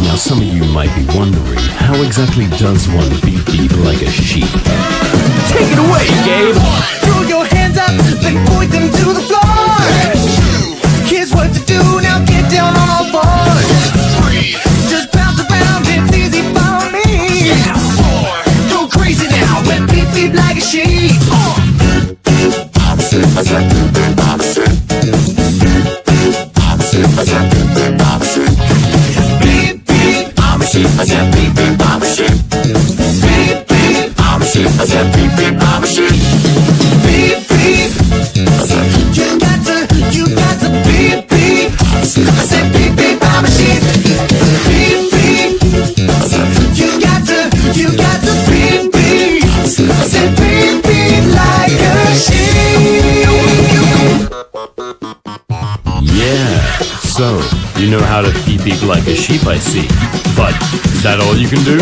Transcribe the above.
Now some of you might be wondering, how exactly does one beep beep like a sheep? Take it away, Gabe! Throw your hands up, then point them to the floor. Here's what to do, now get down on all fours. Just bounce around, it's easy for me. Go crazy now, and beep beep like a sheep. Beep beep, I'm a sheep. I said beep beep, I'm a sheep. Beep beep, I'm a sheep. I said beep beep, I'm a sheep. Beep beep, I said you got to beep beep. I said beep beep, I'm a sheep. Beep beep, I said you got to beep beep. I said beep beep like a sheep. Yeah, so, you know how to beep beep like a sheep, I see. But, is that all you can do?